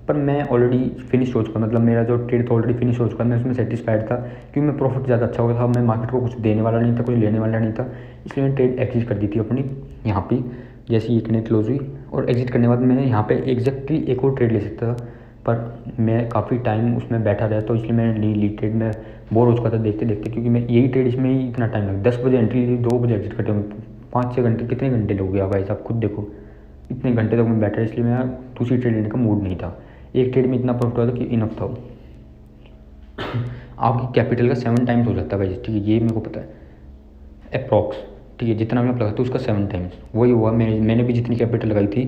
पर मैं ऑलरेडी फिनिश हो चुका, मतलब मेरा जो ट्रेड था ऑलरेडी फिनिश हो चुका, मैं उसमें सेटिस्फाइड था क्योंकि मैं प्रॉफिट ज़्यादा अच्छा हो गया था, मैं मार्केट को कुछ देने वाला नहीं था, कुछ लेने वाला नहीं था, इसलिए मैंने ट्रेड एग्जिट कर दी थी अपनी यहाँ पे जैसे ये कनेक्ट क्लोज हुई। और एग्जिट करने के बाद मैंने यहाँ पे एग्जैक्टली एक और ट्रेड ले सकता था, पर मैं काफ़ी टाइम उसमें बैठा रहा तो इसलिए मैंने ली ट्रेड में बोर हो चुका था देखते देखते, क्योंकि मैं यही ट्रेड इसमें ही इतना टाइम लगा, 10 बजे एंट्री ली, 2 बजे एग्जिट करते हूँ, 5-6 घंटे, कितने घंटे लोग गया भाई साहब खुद देखो, इतने घंटे तक मैं बैठा, इसलिए मैं दूसरी ट्रेड लेने का मूड नहीं था। एक ट्रेड में इतना प्रॉफिट हुआ था कि इनफ था। आपकी कैपिटल का 7 टाइम्स हो जाता है भाई, ठीक है, ये मेरे को पता है अप्रॉक्स, ठीक है, जितना मैं लगाता हूँ उसका 7 टाइम्स वही हुआ। मैंने भी जितनी कैपिटल लगाई थी,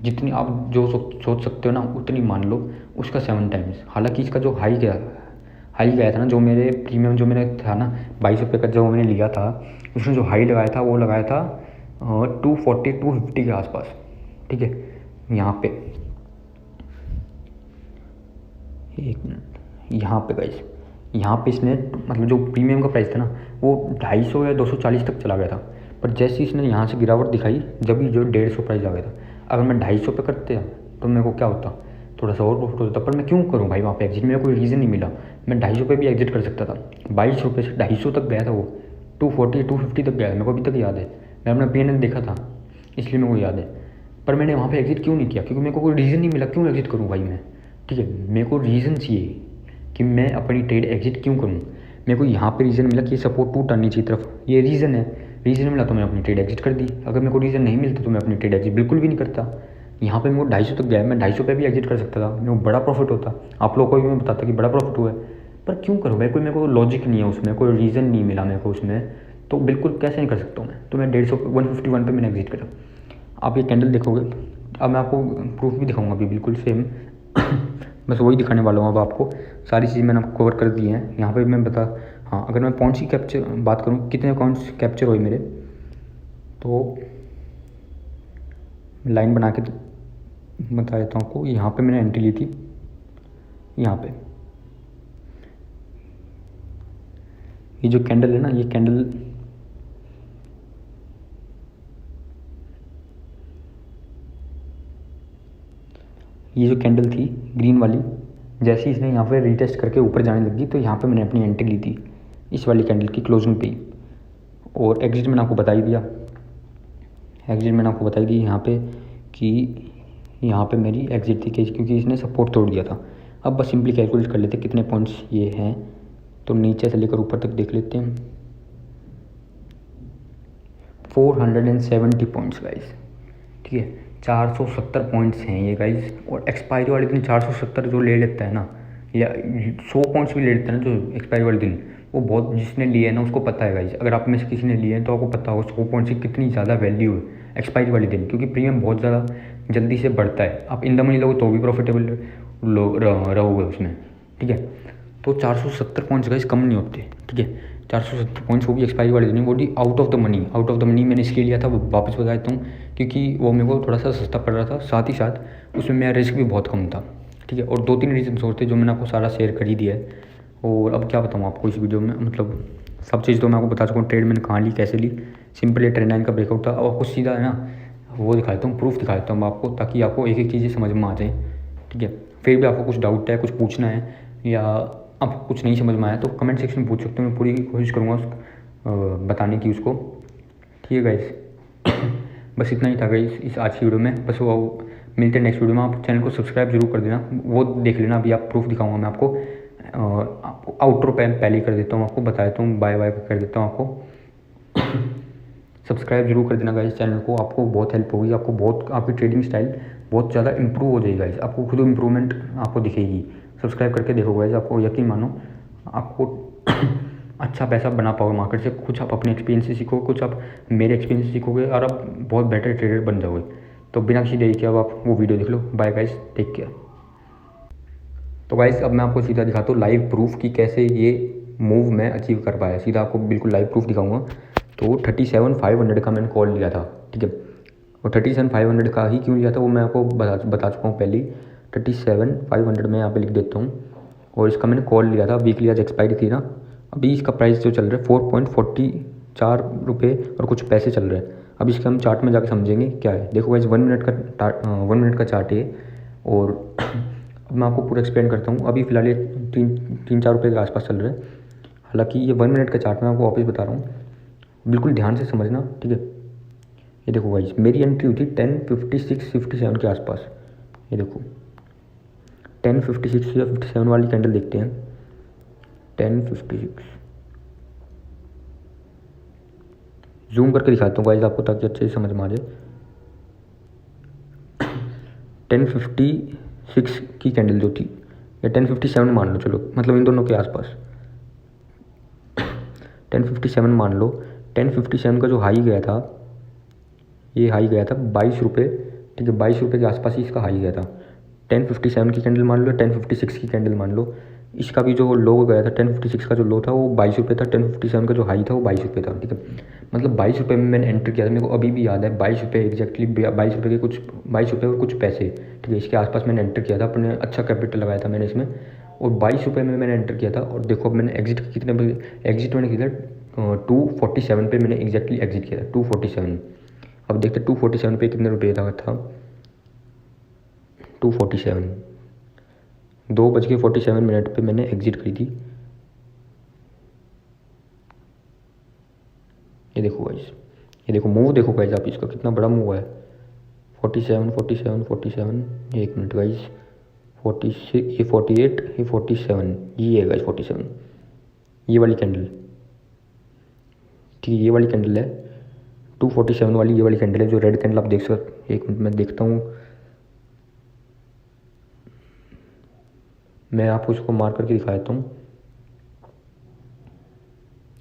जितनी आप जो सोच सकते हो ना उतनी मान लो, उसका 7 टाइम्स। हालांकि इसका जो हाई गया था ना, जो मेरे प्रीमियम जो मेरा था ना 22 रुपये का जो मैंने लिया था, उसने जो हाई लगाया था वो लगाया था 240-250 के आसपास, ठीक है। यहाँ पे एक मिनट, यहाँ पे गाइस, यहाँ पे इसने मतलब जो प्रीमियम का प्राइस था ना वो 250 या 240 तक चला गया था, पर जैसे इसने यहाँ से गिरावट दिखाई जब भी जो 150 प्राइस आ गया था। अगर मैं 250 पे करते तो मेरे को क्या होता, थोड़ा सा और प्रॉफिट होता, पर मैं क्यों करूँ भाई वहाँ पे एग्जिट, मेरा कोई रीज़न नहीं मिला। मैं 250 पे भी एग्जिट कर सकता था, 22 रुपये से 250 तक गया था वो, 240 250 तक गया, मेरे को अभी तक याद है, मैं अपना PNL देखा था इसलिए मेरे को याद है। पर मैंने वहाँ पे एग्जिट क्यों नहीं किया, क्योंकि मेरे को कोई रीज़न नहीं मिला, क्यों एग्जिट करूँ भाई मैं। ठीक है, मेरे को रीज़न चाहिए कि मैं अपनी ट्रेड एग्जिट क्यों करूँ। मेरे को यहाँ पे रीज़न मिला कि सपोर्ट टू टर्नी चाहिए तरफ, ये रीज़न है। रीज़न मिला तो मैं अपनी ट्रेड एग्जिट कर दी, अगर मेरे को रीज़न नहीं मिलता तो मैं अपनी ट्रेड एग्जिट बिल्कुल भी नहीं करता। यहाँ पे मेरे को 250 तक गया, मैं 250 पे भी एग्जिट कर सकता था, मेरे को बड़ा प्रॉफिट होता, आप लोगों को भी मैं बताता कि बड़ा प्रॉफिट हुआ है। पर क्यों करूँ भाई, कोई मेरे को लॉजिक नहीं है उसमें, कोई रीज़न नहीं मिला मेरे को उसमें, तो बिल्कुल कैसे नहीं कर सकता हूँ मैं। तो मैं 151 पे मैंने एग्जिट करा। आप ये कैंडल देखोगे, अब मैं आपको प्रूफ भी दिखाऊंगा अभी बिल्कुल सेम बस वही दिखाने वाला हूँ अब आपको, सारी चीज़ मैंने आपको कवर कर दी हैं यहाँ पे मैं बता। हाँ, अगर मैं पॉइंट्स की कैप्चर बात करूँ, कितने पॉइंट्स कैप्चर हुए मेरे, तो लाइन बना के बता देता हूँ आपको। यहाँ पे मैंने एंट्री ली थी, यहाँ पे ये जो कैंडल है ना, ये कैंडल ये जो कैंडल थी ग्रीन वाली, जैसे ही इसने यहाँ पे रीटेस्ट करके ऊपर जाने लगी तो यहाँ पे मैंने अपनी एंट्री ली थी इस वाली कैंडल की क्लोजिंग पे ही। और एग्जिट मैंने आपको बता ही दिया, एग्जिट मैंने आपको बताई दी यहाँ पे कि यहाँ पे मेरी एग्जिट थी क्योंकि इसने सपोर्ट तोड़ दिया था। अब बस सिंपली कैलकुलेट कर लेते कितने पॉइंट्स ये हैं, तो नीचे से लेकर ऊपर तक देख लेते हैं। 470 पॉइंट्स गाइस, ठीक है, 470 पॉइंट्स हैं ये गाइस। और एक्सपायरी वाले दिन 470 जो ले लेता है ना, या 100 पॉइंट्स भी ले लेता है ना जो एक्सपायरी वाले दिन, वो बहुत, जिसने लिए है ना उसको पता है गाइस। अगर आप में से किसी ने लिए हैं तो आपको पता होगा 100 पॉइंट्स की कितनी ज़्यादा वैल्यू है एक्सपायरी वाले दिन, क्योंकि प्रीमियम बहुत ज़्यादा जल्दी से बढ़ता है। आप इन द मनी लोगे तो भी प्रॉफिटेबल रहोगे उसमें, ठीक है। तो 470 पॉइंट्स गाइस कम नहीं होते, ठीक है। 470 पॉइंट्स वो भी एक्सपायरी वाले दिन, वो भी out of the money. Out of the money मैंने इसलिए लिया था, वो वापस बता देता हूँ, क्योंकि वो मेरे को थोड़ा सा सस्ता पड़ रहा था, साथ ही साथ उसमें मेरा रिस्क भी बहुत कम था, ठीक है। और 2-3 रीजन और थे जो मैंने आपको सारा शेयर कर ही दिया है। और अब क्या बताऊँ आपको इस वीडियो में, मतलब सब चीज़ तो मैं आपको बता चुका हूँ, ट्रेड मैंने कहाँ ली, कैसे ली, सिंपल ये ट्रेंड लाइन का ब्रेकआउट था। और कुछ सीधा है ना, वो दिखा देता हूँ, प्रूफ दिखा देता हूँ आपको, ताकि आपको एक एक चीज़ें समझ में आ जाए, ठीक है। फिर भी आपको कुछ डाउट है, कुछ पूछना है, या आपको कुछ नहीं समझ में आया तो कमेंट सेक्शन में पूछ सकते हो, मैं पूरी कोशिश करूँगा बताने की उसको, ठीक है गाइस। बस इतना ही था गाइस इस आज की वीडियो में। बस वो मिलते हैं नेक्स्ट वीडियो में। आप चैनल को सब्सक्राइब जरूर कर देना, वो देख लेना, अभी आप प्रूफ दिखाऊंगा मैं आपको। आउटरो पहले ही कर देता हूँ, आपको बता देता हूँ, बाय बाय कर देता हूँ आपको। सब्सक्राइब जरूर कर देना गाइस चैनल को, आपको बहुत हेल्प होगी, आपको बहुत, आपकी ट्रेडिंग स्टाइल बहुत ज़्यादा इंप्रूव हो जाएगी गाइस, आपको खुद इंप्रूवमेंट आपको दिखेगी। सब्सक्राइब करके देखो गाइस, आपको यकीन मानो आपको अच्छा पैसा बना पाओगे मार्केट से। कुछ आप अपने एक्सपीरियंस से सीखोगे, कुछ आप मेरे एक्सपीरियंस से सीखोगे, और आप बहुत बेटर ट्रेडर बन जाओगे। तो बिना किसी देरी के अब आप वो वीडियो देख लो। Bye guys, take care. तो गाइस अब मैं आपको सीधा दिखाता हूँ लाइव प्रूफ कि कैसे ये मूव मैं अचीव कर पाया। सीधा आपको बिल्कुल लाइव प्रूफ दिखाऊंगा। तो 37,500 का मैंने कॉल लिया था, ठीक है। और 37,500 का ही क्यों लिया था वो मैं आपको बता चुका हूँ पहले ही। 37,500 में यहाँ पे लिख देता हूँ। और इसका मैंने कॉल लिया था, वीकली आज एक्सपायरी थी ना। अभी इसका प्राइस जो चल रहा है 4.44 रुपये और कुछ पैसे चल रहे हैं। अब इसके हम चार्ट में जाकर समझेंगे क्या है। देखो गाइस 1 मिनट का चार्ट है। और अब मैं आपको पूरा एक्सप्लेन करता हूँ। अभी फ़िलहाल ये 3-4 रुपये के आसपास चल रहा है। हालांकि ये 1 मिनट का चार्ट मैं आपको वापस बता रहा हूँ, बिल्कुल ध्यान से समझना, ठीक है। ये देखो गाइस मेरी एंट्री हुई थी 10:56-57 के आसपास। ये देखो 10:56 या 57 वाली कैंडल देखते हैं। 10:56 जूम करके दिखाता हूँ गाइस आपको ताकि अच्छे से समझ में आ जाए। 10:56 की कैंडल जो थी, या 10:57 मान लो, चलो मतलब इन दोनों के आसपास 10:57 मान लो। 10:57 का जो हाई गया था, ये हाई गया था 22 रुपये, ठीक है। 22 रुपये के आसपास ही इसका हाई गया था। 10:57 की कैंडल मान लो, 10:56 की कैंडल मान लो। इसका भी जो लो गया था 10:56 का जो लो था वो 22 रुपये था। 10:57 का जो हाई था वो 22 रुपये था, ठीक है। मतलब 22 रुपये में मैंने एंटर किया था, मेरे को अभी भी याद है 22 रुपये एग्जैक्टली, 22 रुपये के कुछ, 22 रुपये और कुछ पैसे, ठीक है। इसके आसपास मैंने एंटर किया था, अपने अच्छा कैपिटल लगाया था मैंने इसमें, और 22 रुपये में मैंने एंटर किया था। और देखो अब मैंने एग्जिट कितने बजे एग्जिट मैंने किया था 247 पे मैंने एग्जैक्टली एग्जिट किया था, 247। अब देखते 247 पे कितने रुपये था 247 2:47 पे मैंने एग्जिट करी थी। ये देखो गाइस, ये देखो मूव देखो गाइस आप, इसका कितना बड़ा मूव है। 47 47 47, एक मिनट गाइस, 46, ये 48, ये 47, ये है गाइस 47, ये वाली कैंडल, ठीक है, ये वाली कैंडल है 247 वाली, ये वाली कैंडल है जो रेड कैंडल आप देख सकते। एक मिनट मैं देखता हूँ, मैं आपको इसको मार्क करके दिखा देता हूँ।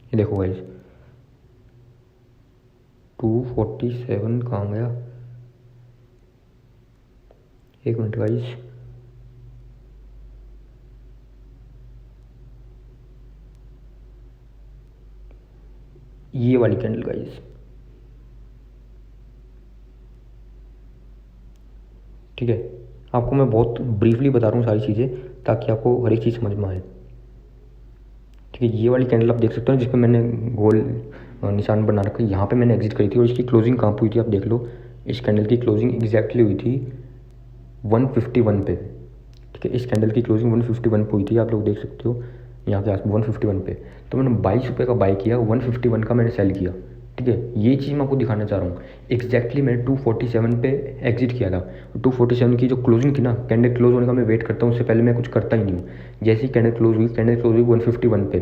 ये देखो गाइस 247 कहाँ गया, एक मिनट गाइस, ये वाली कैंडल गाइस, ठीक है। आपको मैं बहुत ब्रीफली बता रहा हूँ सारी चीज़ें ताकि आपको हर एक चीज़ समझ में आए, ठीक है। ये वाली कैंडल आप देख सकते हो जिस पे मैंने गोल निशान बना रखा है, यहाँ पे मैंने एग्जिट करी थी और इसकी क्लोजिंग कहाँ पे हुई थी आप देख लो। इस कैंडल की क्लोजिंग एग्जैक्टली हुई थी 151 पे, ठीक है। इस कैंडल की क्लोजिंग 151 पे हुई थी, आप लोग देख सकते हो यहाँ के आस 151 पे। तो मैंने 22 रुपये का बाई किया, 151 का मैंने सेल किया, ठीक है। ये चीज़ मैं आपको दिखाना चाह रहा हूँ। एग्जैक्टली मैंने 247 पे एग्जिट किया था। 247 की जो क्लोजिंग थी ना, कैंडल क्लोज होने का मैं वेट करता हूँ, उससे पहले मैं कुछ करता ही नहीं हूँ। जैसे ही कैंडल क्लोज हुई 151 पे,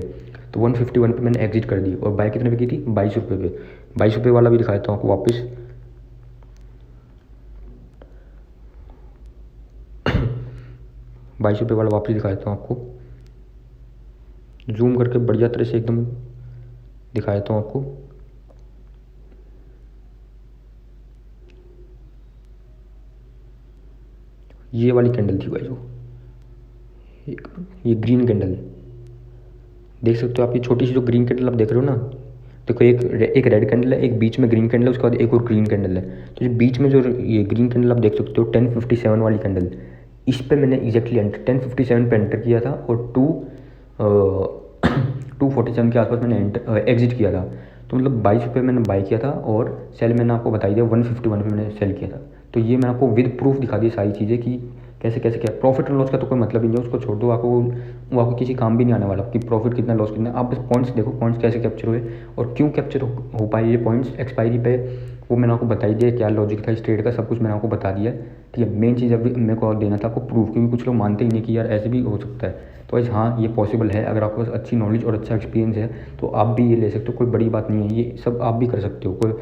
तो 151 पे मैंने एग्जिट कर दी और बाई कितने पे की थी, 22 रुपये पे। 22 रुपये वाला भी दिखा देता हूँ आपको वापस। 22 रुपये वाला वापस दिखा देता हूँ आपको, जूम करके बढ़िया तरह से एकदम दिखा देता हूँ आपको। ये वाली कैंडल थी गाइस, ये ग्रीन कैंडल देख सकते हो आप। ये छोटी सी जो ग्रीन कैंडल आप देख रहे हो ना, देखो एक रेड कैंडल है, एक बीच में ग्रीन कैंडल है, उसके बाद एक और ग्रीन कैंडल है। तो जो बीच में जो ये ग्रीन कैंडल आप देख सकते हो 1057 वाली कैंडल, इस पे मैंने एग्जैक्टली 1057 पे एंटर किया था और 247 के आसपास मैंने एग्जिट किया था। तो मतलब 22 रुपये मैंने बाई किया था और सेल मैंने आपको बताई दिया 151 पे मैंने सेल किया था। तो ये मैं आपको विद प्रूफ दिखा दी सारी चीज़ें कि कैसे कैसे क्या। प्रॉफिट एंड लॉस का तो कोई मतलब ही नहीं है, उसको छोड़ दो, वो आपको किसी काम भी नहीं आने वाला कि प्रॉफिट कितना लॉस कितना। आप बस पॉइंट्स देखो, पॉइंट्स कैसे कैप्चर हुए और क्यों कैप्चर हो पाए ये पॉइंट्स एक्सपायरी पे, वो मैंने आपको बताई दिया, क्या लॉजिक था इस ट्रेड का, सब कुछ मैंने आपको बता दिया, ठीक है। मेन चीज़ अभी मेरे को और देना था आपको प्रूफ, क्योंकि कुछ लोग मानते ही नहीं कि यार ऐसे भी हो सकता है। तो वैसे हाँ ये पॉसिबल है, अगर आपके पास अच्छी नॉलेज और अच्छा एक्सपीरियंस है तो आप भी ये ले सकते हो, कोई बड़ी बात नहीं है, ये सब आप भी कर सकते हो। कोई